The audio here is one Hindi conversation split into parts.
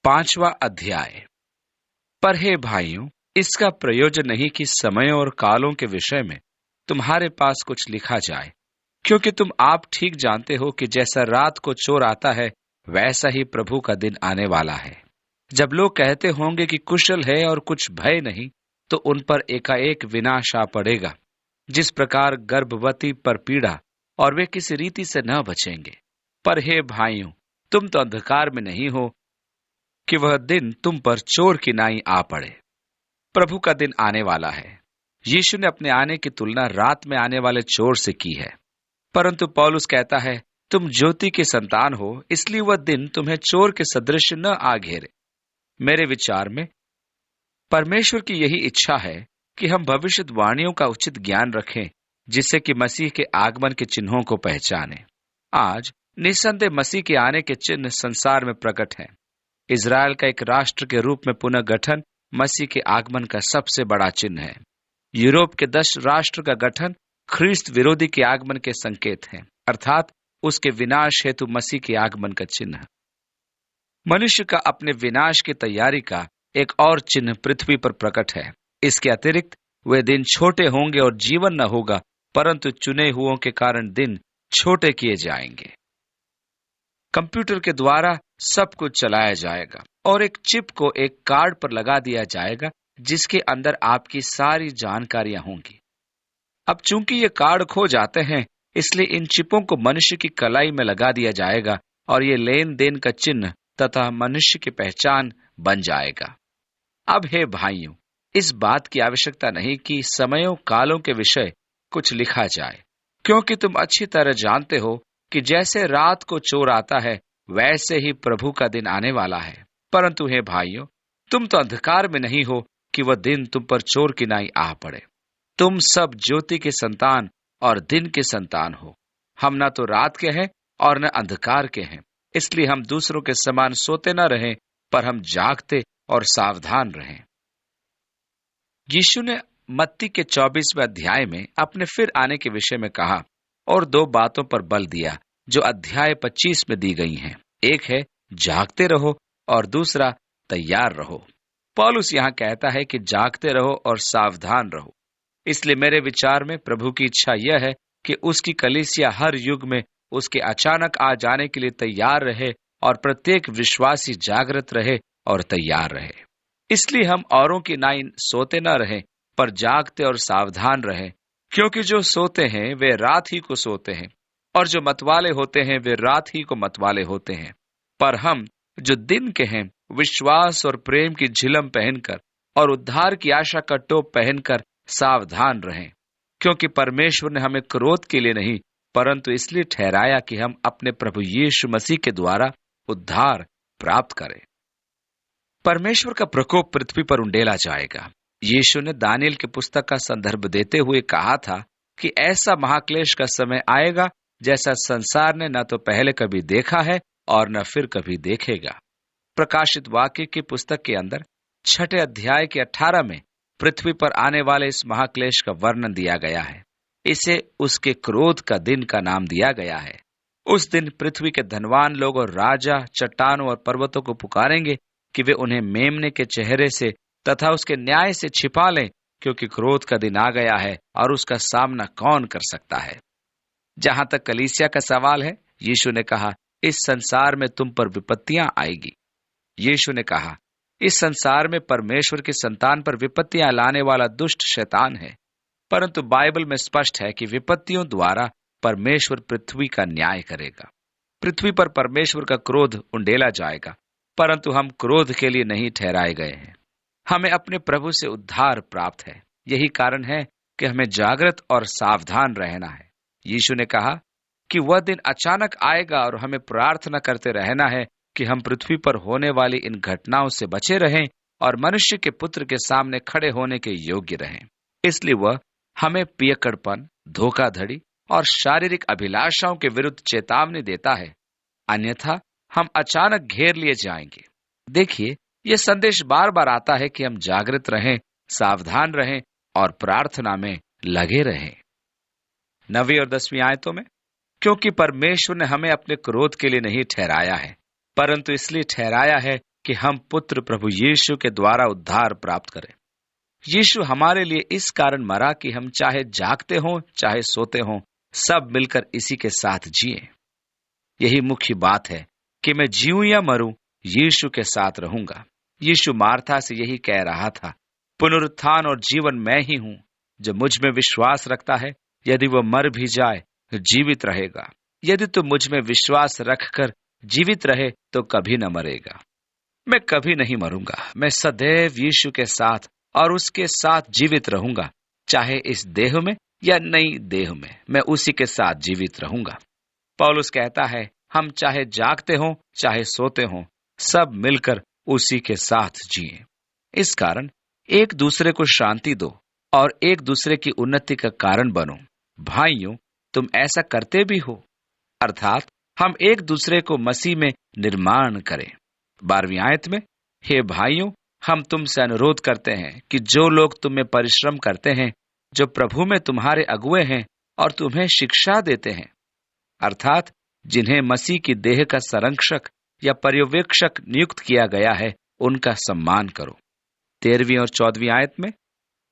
5वां अध्याय। पर हे भाइयों, इसका प्रयोजन नहीं कि समयों और कालों के विषय में तुम्हारे पास कुछ लिखा जाए, क्योंकि तुम आप ठीक जानते हो कि जैसा रात को चोर आता है, वैसा ही प्रभु का दिन आने वाला है। जब लोग कहते होंगे कि कुशल है और कुछ भय नहीं, तो उन पर एकाएक विनाश आ पड़ेगा, जिस प्रकार गर्भवती पर पीड़ा, और वे किसी रीति से न बचेंगे। पर हे भाइयों, तुम तो अंधकार में नहीं हो कि वह दिन तुम पर चोर की नाई आ पड़े। प्रभु का दिन आने वाला है। यीशु ने अपने आने की तुलना रात में आने वाले चोर से की है। परंतु पौलुस कहता है, तुम ज्योति के संतान हो, इसलिए वह दिन तुम्हें चोर के सदृश न आ घेरे। मेरे विचार में परमेश्वर की यही इच्छा है कि हम भविष्यवाणियों का उचित ज्ञान रखें, जिससे कि मसीह के आगमन के चिन्हों को पहचानें। आज निस्संदेह मसीह के आने के चिन्ह संसार में प्रकट हैं। इजराइल का एक राष्ट्र के रूप में पुनः गठन मसीह के आगमन का सबसे बड़ा चिन्ह है। यूरोप के 10 राष्ट्र का गठन ख्रीस्त विरोधी के आगमन के संकेत हैं, अर्थात उसके विनाश हेतु मसीह के आगमन का चिन्ह। मनुष्य का अपने विनाश की तैयारी का एक और चिन्ह पृथ्वी पर प्रकट है। इसके अतिरिक्त वे दिन छोटे होंगे और जीवन न होगा, परंतु चुने हुओं के कारण दिन छोटे किए जाएंगे। कंप्यूटर के द्वारा सब कुछ चलाया जाएगा और एक चिप को एक कार्ड पर लगा दिया जाएगा, जिसके अंदर आपकी सारी जानकारियां होंगी। अब चूंकि ये कार्ड खो जाते हैं, इसलिए इन चिपों को मनुष्य की कलाई में लगा दिया जाएगा और ये लेन देन का चिन्ह तथा मनुष्य की पहचान बन जाएगा। अब हे भाइयों, इस बात की आवश्यकता नहीं कि समयों कालों के विषय कुछ लिखा जाए, क्योंकि तुम अच्छी तरह जानते हो कि जैसे रात को चोर आता है, वैसे ही प्रभु का दिन आने वाला है। परंतु हे भाइयों, तुम तो अंधकार में नहीं हो कि वह दिन तुम पर चोर की नाई आ पड़े। तुम सब ज्योति के संतान और दिन के संतान हो। हम न तो रात के हैं और न अंधकार के हैं, इसलिए हम दूसरों के समान सोते न रहें, पर हम जागते और सावधान रहें। यीशु ने मत्ती के 24वें अध्याय में अपने फिर आने के विषय में कहा और 2 बातों पर बल दिया जो अध्याय 25 में दी गई हैं। एक है जागते रहो और दूसरा तैयार रहो। पौलुस यहाँ कहता है कि जागते रहो और सावधान रहो। इसलिए मेरे विचार में प्रभु की इच्छा यह है कि उसकी कलीसिया हर युग में उसके अचानक आ जाने के लिए तैयार रहे और प्रत्येक विश्वासी जागृत रहे और तैयार रहे। इसलिए हम औरों की नाई सोते न रहें, पर जागते और सावधान रहें, क्योंकि जो सोते हैं वे रात ही को सोते हैं और जो मतवाले होते हैं वे रात ही को मतवाले होते हैं। पर हम जो दिन के हैं, विश्वास और प्रेम की झिलम पहनकर और उद्धार की आशा का टोप पहनकर सावधान रहें, क्योंकि परमेश्वर ने हमें क्रोध के लिए नहीं, परंतु इसलिए ठहराया कि हम अपने प्रभु यीशु मसीह के द्वारा उद्धार प्राप्त करें। परमेश्वर का प्रकोप पृथ्वी पर उंडेला जाएगा। यीशु ने दानियल की पुस्तक का संदर्भ देते हुए कहा था कि ऐसा महाक्लेश का समय आएगा जैसा संसार ने न तो पहले कभी देखा है और न फिर कभी देखेगा। प्रकाशित वाक्य की पुस्तक के अंदर 6 अध्याय के 18 में पृथ्वी पर आने वाले इस महाक्लेश का वर्णन दिया गया है। इसे उसके क्रोध का दिन का नाम दिया गया है। उस दिन पृथ्वी के धनवान लोग और राजा चट्टानों और पर्वतों को पुकारेंगे कि वे उन्हें मेमने के चेहरे से तथा उसके न्याय से छिपा लें, क्योंकि क्रोध का दिन आ गया है और उसका सामना कौन कर सकता है। जहां तक कलीसिया का सवाल है, यीशु ने कहा, इस संसार में तुम पर विपत्तियां आएगी। यीशु ने कहा, इस संसार में परमेश्वर की संतान पर विपत्तियां लाने वाला दुष्ट शैतान है। परंतु बाइबल में स्पष्ट है कि विपत्तियों द्वारा परमेश्वर पृथ्वी का न्याय करेगा। पृथ्वी पर परमेश्वर का क्रोध उंडेला जाएगा, परंतु हम क्रोध के लिए नहीं ठहराए गए हैं। हमें अपने प्रभु से उद्धार प्राप्त है। यही कारण है कि हमें जागृत और सावधान रहना है। यीशु ने कहा कि वह दिन अचानक आएगा और हमें प्रार्थना करते रहना है कि हम पृथ्वी पर होने वाली इन घटनाओं से बचे रहें और मनुष्य के पुत्र के सामने खड़े होने के योग्य रहें। इसलिए वह हमें पियक्कड़पन, धोखाधड़ी और शारीरिक अभिलाषाओं के विरुद्ध चेतावनी देता है, अन्यथा हम अचानक घेर लिए जाएंगे। देखिए, यह संदेश बार बार आता है कि हम जागृत रहें, सावधान रहें और प्रार्थना में लगे रहें। 9वीं और 10वीं आयतों में, क्योंकि परमेश्वर ने हमें अपने क्रोध के लिए नहीं ठहराया है, परंतु इसलिए ठहराया है कि हम पुत्र प्रभु यीशु के द्वारा उद्धार प्राप्त करें। यीशु हमारे लिए इस कारण मरा कि हम चाहे जागते हों चाहे सोते हों, सब मिलकर इसी के साथ जिए। यही मुख्य बात है कि मैं जीऊं या मरूं, यीशु के साथ रहूंगा। यीशु मार्था से यही कह रहा था, पुनरुत्थान और जीवन मैं ही हूं। जो मुझ में विश्वास रखता है, यदि वह मर भी जाए जीवित रहेगा। यदि तू मुझ में विश्वास रखकर जीवित रहे तो कभी न मरेगा। मैं कभी नहीं मरूंगा। मैं सदैव यीशु के साथ और उसके साथ जीवित रहूंगा, चाहे इस देह में या नई देह में, मैं उसी के साथ जीवित रहूंगा। पौलुस कहता है, हम चाहे जागते हों चाहे सोते हों, सब मिलकर उसी के साथ जिए। इस कारण एक दूसरे को शांति दो और एक दूसरे की उन्नति का कारण बनो। भाइयों, तुम ऐसा करते भी हो, अर्थात हम एक दूसरे को मसीह में निर्माण करें। 12वीं आयत में, हे भाइयों, हम तुमसे अनुरोध करते हैं कि जो लोग तुम में परिश्रम करते हैं, जो प्रभु में तुम्हारे अगुए हैं और तुम्हें शिक्षा देते हैं, अर्थात जिन्हें मसीह की देह का संरक्षक या पर्यवेक्षक नियुक्त किया गया है, उनका सम्मान करो। 13वीं और 14वीं आयत में,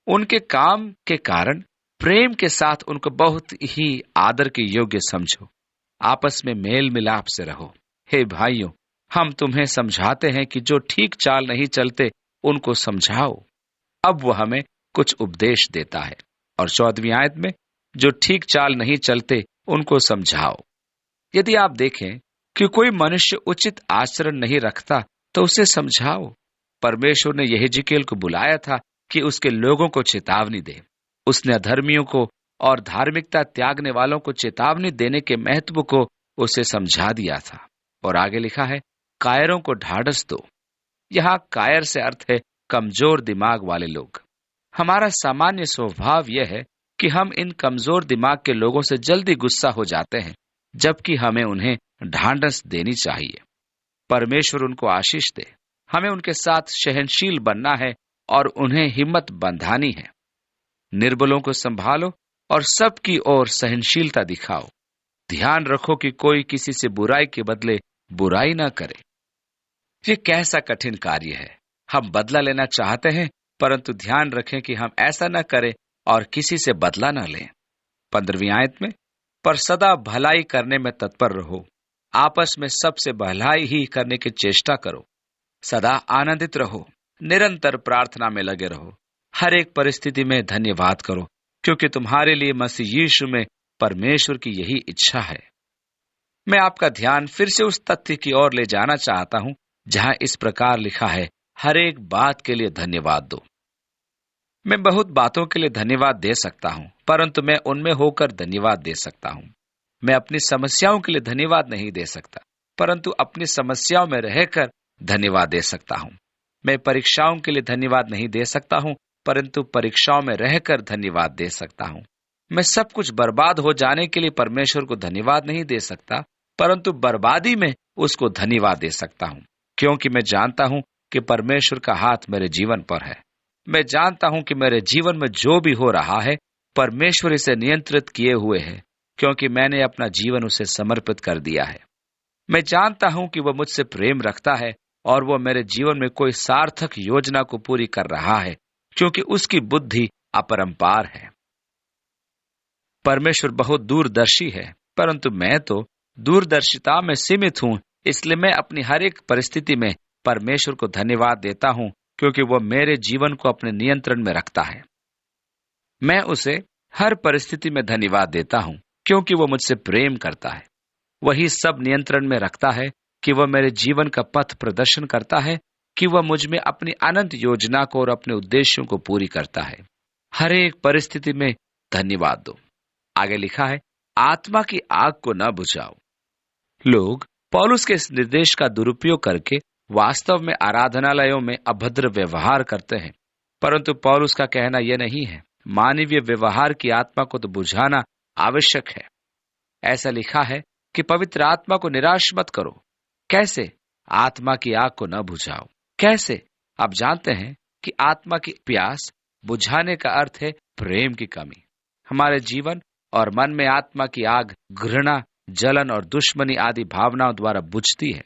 उनके काम के कारण प्रेम के साथ उनको बहुत ही आदर के योग्य समझो, आपस में मेल मिलाप से रहो। हे भाइयों, हम तुम्हें समझाते हैं कि जो ठीक चाल नहीं चलते उनको समझाओ। अब वह हमें कुछ उपदेश देता है। और 14वीं आयत में, जो ठीक चाल नहीं चलते उनको समझाओ। यदि आप देखें कि कोई मनुष्य उचित आचरण नहीं रखता तो उसे समझाओ। परमेश्वर ने यहेजकेल को बुलाया था कि उसके लोगों को चेतावनी दे। उसने अधर्मियों को और धार्मिकता त्यागने वालों को चेतावनी देने के महत्व को उसे समझा दिया था। और आगे लिखा है, कायरों को ढाढ़स दो। यहाँ कायर से अर्थ है कमजोर दिमाग वाले लोग। हमारा सामान्य स्वभाव यह है कि हम इन कमजोर दिमाग के लोगों से जल्दी गुस्सा हो जाते हैं, जबकि हमें उन्हें ढांढस देनी चाहिए। परमेश्वर उनको आशीष दे। हमें उनके साथ सहनशील बनना है और उन्हें हिम्मत बंधानी है। निर्बलों को संभालो और सबकी ओर सहनशीलता दिखाओ। ध्यान रखो कि कोई किसी से बुराई के बदले बुराई ना करे। ये कैसा कठिन कार्य है। हम बदला लेना चाहते हैं, परंतु ध्यान रखें कि हम ऐसा न करें और किसी से बदला न लें। 15वीं आयत में, पर सदा भलाई करने में तत्पर रहो, आपस में सबसे भलाई ही करने की चेष्टा करो। सदा आनंदित रहो, निरंतर प्रार्थना में लगे रहो, हर एक परिस्थिति में धन्यवाद करो, क्योंकि तुम्हारे लिए मसीह यीशु में परमेश्वर की यही इच्छा है। मैं आपका ध्यान फिर से उस तथ्य की ओर ले जाना चाहता हूं जहां इस प्रकार लिखा है, हर एक बात के लिए धन्यवाद दो। मैं बहुत बातों के लिए धन्यवाद दे सकता हूं, परंतु मैं उनमें होकर धन्यवाद दे सकता हूं। मैं अपनी समस्याओं के लिए धन्यवाद नहीं दे सकता, परंतु अपनी समस्याओं में रहकर धन्यवाद दे सकता हूं। मैं परीक्षाओं के लिए धन्यवाद नहीं दे सकता हूं, परंतु परीक्षाओं में रहकर धन्यवाद दे सकता हूं। मैं सब कुछ बर्बाद हो जाने के लिए परमेश्वर को धन्यवाद नहीं दे सकता, परंतु बर्बादी में उसको धन्यवाद दे सकता हूं, क्योंकि मैं जानता हूं कि परमेश्वर का हाथ मेरे जीवन पर है। मैं जानता हूं कि मेरे जीवन में जो भी हो रहा है, परमेश्वर इसे नियंत्रित किए हुए है, क्योंकि मैंने अपना जीवन उसे समर्पित कर दिया है। मैं जानता हूं कि वह मुझसे प्रेम रखता है और वह मेरे जीवन में कोई सार्थक योजना को पूरी कर रहा है, क्योंकि उसकी बुद्धि अपरंपार है। परमेश्वर बहुत दूरदर्शी है, परंतु मैं तो दूरदर्शिता में सीमित हूं। इसलिए मैं अपनी हर एक परिस्थिति में परमेश्वर को धन्यवाद देता हूं, क्योंकि वह मेरे जीवन को अपने नियंत्रण में रखता है। मैं उसे हर परिस्थिति में धन्यवाद देता हूं, क्योंकि वह मुझसे प्रेम करता है। वही सब नियंत्रण में रखता है कि वह मेरे जीवन का पथ प्रदर्शन करता है, कि वह मुझ में अपनी अनंत योजना को और अपने उद्देश्यों को पूरी करता है। हर एक परिस्थिति में धन्यवाद दो। आगे लिखा है, आत्मा की आग को न बुझाओ। लोग पौलुस के इस निर्देश का दुरुपयोग करके वास्तव में आराधनालयों में अभद्र व्यवहार करते हैं, परंतु पौलुस का कहना यह नहीं है। मानवीय व्यवहार की आत्मा को तो बुझाना आवश्यक है। ऐसा लिखा है कि पवित्र आत्मा को निराश मत करो। कैसे? आत्मा की आग को न बुझाओ। कैसे? आप जानते हैं कि आत्मा की प्यास बुझाने का अर्थ है प्रेम की कमी। हमारे जीवन और मन में आत्मा की आग घृणा, जलन और दुश्मनी आदि भावनाओं द्वारा बुझती है।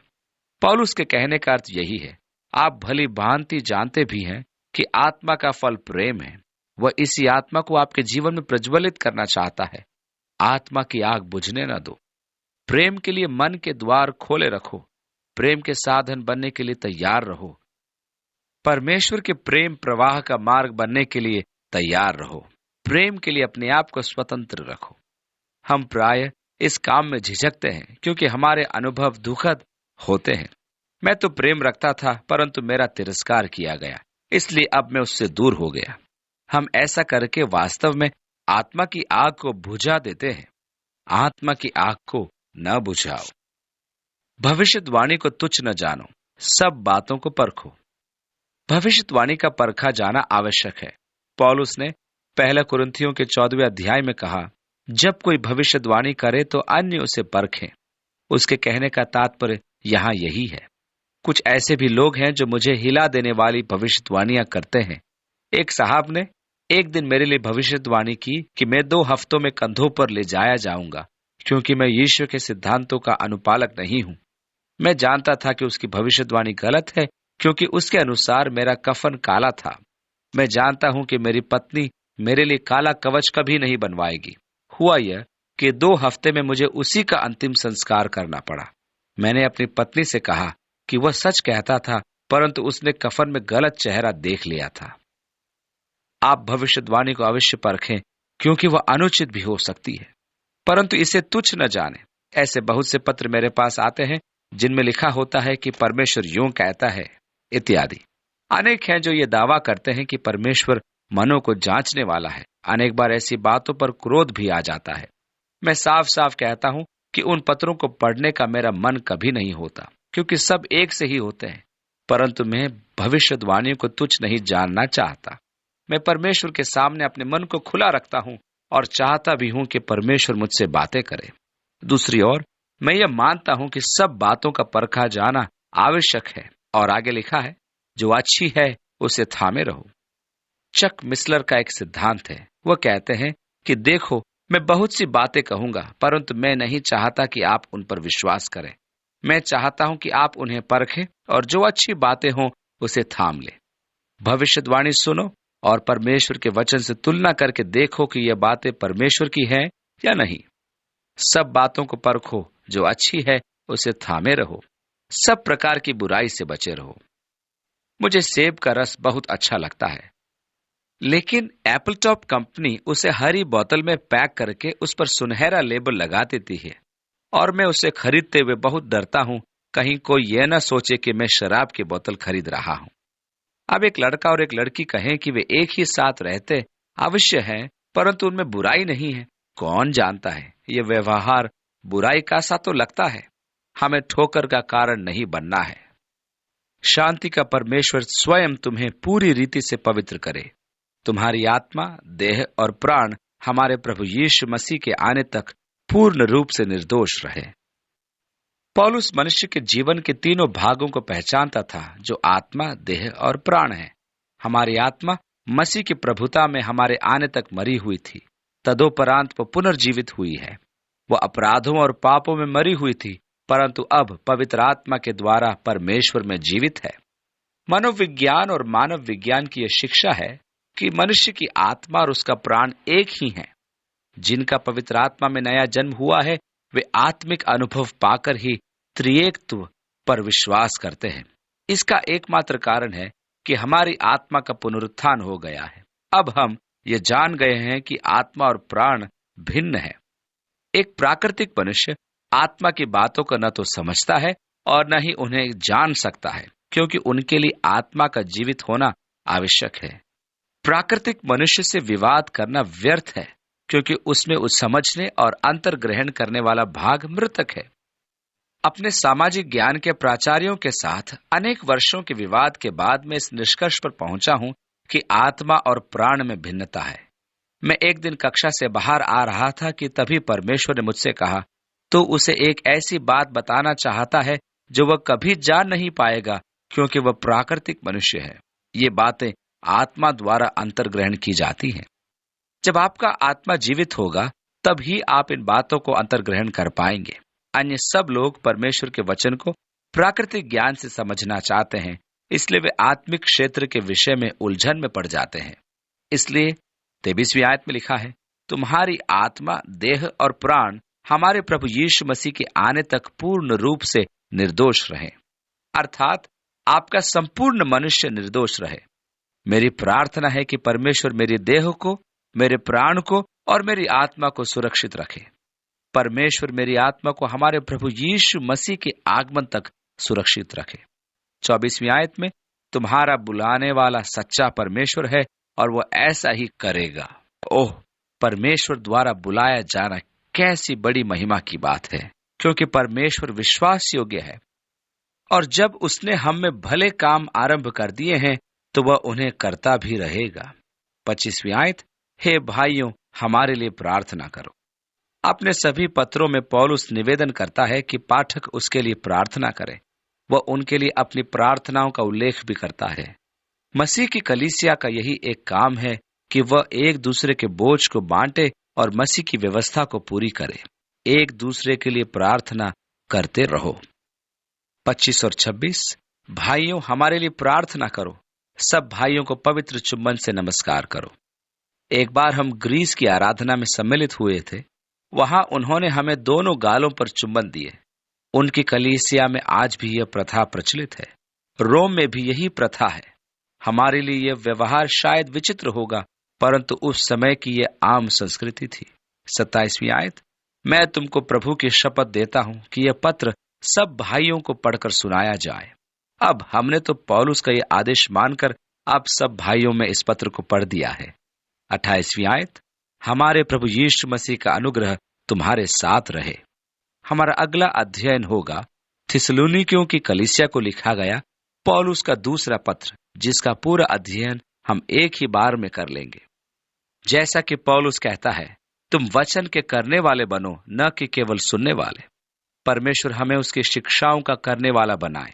पौलुस के कहने का अर्थ यही है आप भली भांति जानते भी हैं कि आत्मा का फल प्रेम है। वह इसी आत्मा को आपके जीवन में प्रज्वलित करना चाहता है। आत्मा की आग बुझने न दो। प्रेम के लिए मन के द्वार खोले रखो। प्रेम के साधन बनने के लिए तैयार रहो। परमेश्वर के प्रेम प्रवाह का मार्ग बनने के लिए तैयार रहो। प्रेम के लिए अपने आप को स्वतंत्र रखो। हम प्राय इस काम में झिझकते हैं क्योंकि हमारे अनुभव दुखद होते हैं। मैं तो प्रेम रखता था, परंतु मेरा तिरस्कार किया गया, इसलिए अब मैं उससे दूर हो गया। हम ऐसा करके वास्तव में आत्मा की आग को बुझा देते हैं। आत्मा की आग को न बुझाओ। भविष्यवाणी को तुच्छ न जानो, सब बातों को परखो। भविष्यवाणी का परखा जाना आवश्यक है। पौलुस ने पहला कुरिन्थियों के 14वें अध्याय में कहा, जब कोई भविष्यवाणी करे तो अन्य उसे परखें। उसके कहने का तात्पर्य यहाँ यही है। कुछ ऐसे भी लोग हैं जो मुझे हिला देने वाली भविष्यवाणियां करते हैं। एक साहब ने एक दिन मेरे लिए भविष्यवाणी की कि मैं 2 हफ्तों में कंधों पर ले जाया जाऊंगा, क्योंकि मैं यीशु के सिद्धांतों का अनुपालक नहीं हूं। मैं जानता था कि उसकी भविष्यवाणी गलत है, क्योंकि उसके अनुसार मेरा कफन काला था। मैं जानता हूं कि मेरी पत्नी मेरे लिए काला कवच कभी नहीं बनवाएगी। हुआ यह कि 2 हफ्ते में मुझे उसी का अंतिम संस्कार करना पड़ा। मैंने अपनी पत्नी से कहा कि वह सच कहता था, परंतु उसने कफन में गलत चेहरा देख लिया था। आप भविष्यवाणी को अवश्य परखें, क्योंकि वह अनुचित भी हो सकती है, परंतु इसे तुच्छ न जाने। ऐसे बहुत से पत्र मेरे पास आते हैं जिनमें लिखा होता है कि परमेश्वर यूं कहता है इत्यादि। अनेक हैं जो ये दावा करते हैं कि परमेश्वर मनों को जांचने वाला है। अनेक बार ऐसी बातों पर क्रोध भी आ जाता है। मैं साफ साफ कहता हूं कि उन पत्रों को पढ़ने का मेरा मन कभी नहीं होता, क्योंकि सब एक से ही होते हैं। परंतु मैं भविष्यवाणियों को तुच्छ नहीं जानना चाहता। मैं परमेश्वर के सामने अपने मन को खुला रखता हूं और चाहता भी हूं कि परमेश्वर मुझसे बातें करे। दूसरी ओर मैं यह मानता हूं कि सब बातों का परखा जाना आवश्यक है। और आगे लिखा है, जो अच्छी है उसे थामे रहो। चक मिसलर का एक सिद्धांत है। वह कहते हैं कि देखो, मैं बहुत सी बातें कहूंगा, परंतु मैं नहीं चाहता कि आप उन पर विश्वास करें। मैं चाहता हूं कि आप उन्हें परखें और जो अच्छी बातें हों उसे थाम ले। भविष्यवाणी सुनो और परमेश्वर के वचन से तुलना करके देखो कि यह बातें परमेश्वर की हैं या नहीं। सब बातों को परखो, जो अच्छी है उसे थामे रहो। सब प्रकार की बुराई से बचे रहो। मुझे सेब का रस बहुत अच्छा लगता है, लेकिन एप्पल टॉप कंपनी उसे हरी बोतल में पैक करके उस पर सुनहरा लेबल लगा देती है, और मैं उसे खरीदते हुए बहुत डरता हूं, कहीं कोई यह न सोचे कि मैं शराब की बोतल खरीद रहा हूं। अब एक लड़का और एक लड़की कहें कि वे एक ही साथ रहते अवश्य हैं, परंतु उनमें बुराई नहीं है। कौन जानता है, ये व्यवहार बुराई का सा तो लगता है। हमें ठोकर का कारण नहीं बनना है। शांति का परमेश्वर स्वयं तुम्हें पूरी रीति से पवित्र करे। तुम्हारी आत्मा, देह और प्राण हमारे प्रभु यीशु मसीह के आने तक पूर्ण रूप से निर्दोष रहे। पौलुस मनुष्य के जीवन के तीनों भागों को पहचानता था, जो आत्मा, देह और प्राण है। हमारी आत्मा मसीह की प्रभुता में हमारे आने तक मरी हुई थी, तदोपरांत वो पुनर्जीवित हुई है। वह अपराधों और पापों में मरी हुई थी, परंतु अब पवित्र आत्मा के द्वारा परमेश्वर में जीवित है। मनोविज्ञान और मानव विज्ञान की यह शिक्षा है कि मनुष्य की आत्मा और उसका प्राण एक ही हैं। जिनका पवित्र आत्मा में नया जन्म हुआ है, वे आत्मिक अनुभव पाकर ही त्रिएकत्व पर विश्वास करते हैं। इसका एकमात्र कारण है कि हमारी आत्मा का पुनरुत्थान हो गया है। अब हम ये जान गए हैं कि आत्मा और प्राण भिन्न है। एक प्राकृतिक मनुष्य आत्मा की बातों को न तो समझता है और न ही उन्हें जान सकता है, क्योंकि उनके लिए आत्मा का जीवित होना आवश्यक है। प्राकृतिक मनुष्य से विवाद करना व्यर्थ है, क्योंकि उसमें उस समझने और अंतर ग्रहण करने वाला भाग मृतक है। अपने सामाजिक ज्ञान के प्राचार्यों के साथ अनेक वर्षों के विवाद के बाद मैं इस निष्कर्ष पर पहुंचा हूं कि आत्मा और प्राण में भिन्नता है। मैं एक दिन कक्षा से बाहर आ रहा था कि तभी परमेश्वर ने मुझसे कहा, तो उसे एक ऐसी बात बताना चाहता है जो वह कभी जान नहीं पाएगा, क्योंकि वह प्राकृतिक मनुष्य है। ये बातें आत्मा द्वारा अंतर्ग्रहण की जाती हैं। जब आपका आत्मा जीवित होगा, तब ही आप इन बातों को अंतर्ग्रहण कर पाएंगे। अन्य सब लोग परमेश्वर के वचन को प्राकृतिक ज्ञान से समझना चाहते हैं, इसलिए वे आत्मिक क्षेत्र के विषय में उलझन में पड़ जाते हैं। इसलिए 23वीं आयत में लिखा है, तुम्हारी आत्मा, देह और प्राण हमारे प्रभु यीशु मसीह के आने तक पूर्ण रूप से निर्दोष रहे। अर्थात आपका संपूर्ण मनुष्य निर्दोष रहे। मेरी प्रार्थना है कि परमेश्वर मेरे देह को, मेरे प्राण को और मेरी आत्मा को सुरक्षित रखे। परमेश्वर मेरी आत्मा को हमारे प्रभु यीशु मसीह के आगमन तक सुरक्षित रखे। 24वीं आयत में, तुम्हारा बुलाने वाला सच्चा परमेश्वर है और वो ऐसा ही करेगा। ओह, परमेश्वर द्वारा बुलाया जाना कैसी बड़ी महिमा की बात है, क्योंकि परमेश्वर विश्वास योग्य है और जब उसने हम में भले काम आरंभ कर दिए हैं तो वह उन्हें करता भी रहेगा। 25वीं आयत, हे भाइयों, हमारे लिए प्रार्थना करो। अपने सभी पत्रों में पौलुस निवेदन करता है कि पाठक उसके लिए प्रार्थना करें। वह उनके लिए अपनी प्रार्थनाओं का उल्लेख भी करता है। मसीह की कलीसिया का यही एक काम है कि वह एक दूसरे के बोझ को बांटे और मसीह की व्यवस्था को पूरी करे। एक दूसरे के लिए प्रार्थना करते रहो। 25 और 26, भाइयों, हमारे लिए प्रार्थना करो। सब भाइयों को पवित्र चुंबन से नमस्कार करो। एक बार हम ग्रीस की आराधना में सम्मिलित हुए थे। वहां उन्होंने हमें दोनों गालों पर चुंबन दिए। उनकी कलीसिया में आज भी यह प्रथा प्रचलित है। रोम में भी यही प्रथा है। हमारे लिए यह व्यवहार शायद विचित्र होगा, परंतु उस समय की यह आम संस्कृति थी। 27वीं आयत, मैं तुमको प्रभु की शपथ देता हूं कि यह पत्र सब भाइयों को पढ़कर सुनाया जाए। अब हमने तो पौलुस का यह आदेश मानकर अब सब भाइयों में इस पत्र को पढ़ दिया है। 28वीं आयत, हमारे प्रभु यीशु मसीह का अनुग्रह तुम्हारे साथ रहे। हमारा अगला अध्ययन होगा थिस्सलुनीकियों की कलीसिया को लिखा गया पौलुस का दूसरा पत्र, जिसका पूरा अध्ययन हम एक ही बार में कर लेंगे। जैसा कि पौलुस कहता है, तुम वचन के करने वाले बनो, न कि केवल सुनने वाले। परमेश्वर हमें उसकी शिक्षाओं का करने वाला बनाए।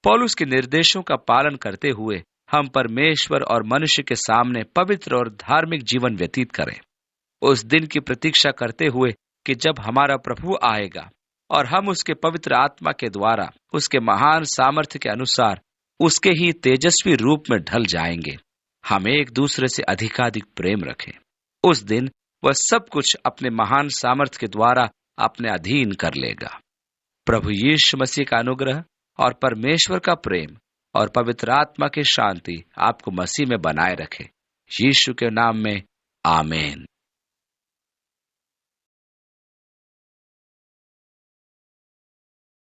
पौलुस के निर्देशों का पालन करते हुए हम परमेश्वर और मनुष्य के सामने पवित्र और धार्मिक जीवन व्यतीत करें। उस दिन की प्रतीक्षा करते हुए कि जब हमारा प्रभु आएगा और हम उसके पवित्र आत्मा के द्वारा उसके महान सामर्थ्य के अनुसार उसके ही तेजस्वी रूप में ढल जाएंगे। हम एक दूसरे से अधिकाधिक प्रेम रखें। उस दिन वह सब कुछ अपने महान सामर्थ्य के द्वारा अपने अधीन कर लेगा। प्रभु यीशु मसीह का अनुग्रह और परमेश्वर का प्रेम और पवित्र आत्मा की शांति आपको मसीह में बनाए रखे। यीशु के नाम में आमीन।